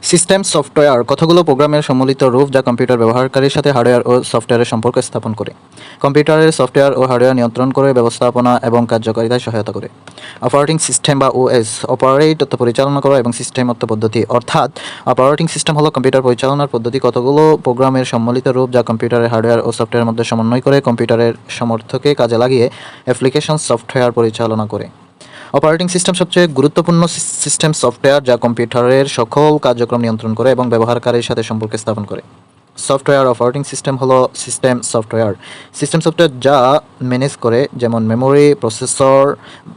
System software কতগুলো প্রোগ্রামের সম্মিলিত রূপ যা কম্পিউটার ব্যবহারকারীর সাথে হার্ডওয়্যার ও সফটওয়্যারের সম্পর্ক স্থাপন করে। কম্পিউটারের সফটওয়্যার ও হার্ডওয়্যার নিয়ন্ত্রণ করে, ব্যবস্থাপনা এবং কার্যকারিতায় সহায়তা করে। অপারেটিং সিস্টেম বা ওএস অপারেট অর্থ পরিচালনা করা এবং সিস্টেম অর্থ পদ্ধতি, অর্থাৎ অপারেটিং সিস্টেম হলো কম্পিউটার পরিচালনার পদ্ধতি কতগুলো প্রোগ্রামের সম্মিলিত রূপ যা কম্পিউটারের হার্ডওয়্যার ও সফটওয়্যারের মধ্যে সমন্বয় করে কম্পিউটারের সামর্থ্যকে কাজে লাগিয়ে অ্যাপ্লিকেশন সফটওয়্যার পরিচালনা করে। অপারেটিং সিস্টেম সবচেয়ে গুরুত্বপূর্ণ সিস্টেম সফটওয়্যার যা কম্পিউটারের সকল কার্যক্রম নিয়ন্ত্রণ করে এবং ব্যবহারকারীর সাথে সম্পর্ক স্থাপন করে। সফটওয়্যার অপারেটিং সিস্টেম হলো সিস্টেম সফটওয়্যার যা ম্যানেজ করে, যেমন মেমোরি,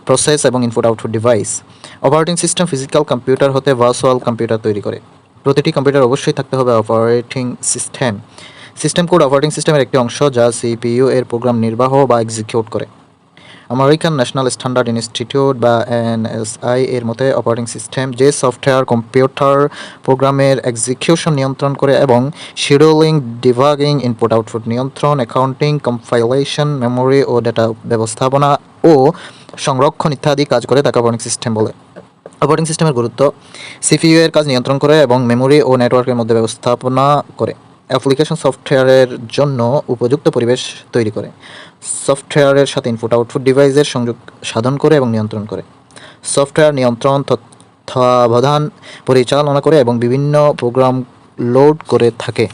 প্রসেস এবং input output device. Operating system physical computer হতে ভার্চুয়াল কম্পিউটার তৈরি করে। প্রতিটি কম্পিউটার অবশ্যই থাকতে হবে operating system. System code operating সিস্টেমের একটি অংশ যা সিপিইউ এর প্রোগ্রাম নির্বাহ বা এক্সিকিউট করে। আমেরিকান ন্যাশনাল স্ট্যান্ডার্ড ইনস্টিটিউট বা এনএসআই এর মতে অপারেটিং সিস্টেম যে সফটওয়্যার কম্পিউটার প্রোগ্রামের এক্সিকিউশন নিয়ন্ত্রণ করে এবং শিডিউলিং, ডিবাগিং, ইনপুট আউটপুট নিয়ন্ত্রণ, অ্যাকাউন্টিং, কম্পাইলেশন, মেমোরি ও ডেটা ব্যবস্থাপনা ও সংরক্ষণ ইত্যাদি কাজ করে তাকে অপারেটিং সিস্টেম বলে। অপারেটিং সিস্টেমের গুরুত্ব: সিপিইউ এর কাজ নিয়ন্ত্রণ করে এবং মেমোরি ও নেটওয়ার্কের মধ্যে ব্যবস্থাপনা করে। অ্যাপ্লিকেশন সফটওয়্যারের জন্য উপযুক্ত পরিবেশ তৈরি করে। সফটওয়্যারের সাথে ইনপুট আউটপুট ডিভাইসের সংযোগ সাধন করে এবং নিয়ন্ত্রণ করে। সফটওয়্যার নিয়ন্ত্রণ, তত্ত্বাবধান, পরিচালনা করে এবং বিভিন্ন প্রোগ্রাম লোড করে থাকে।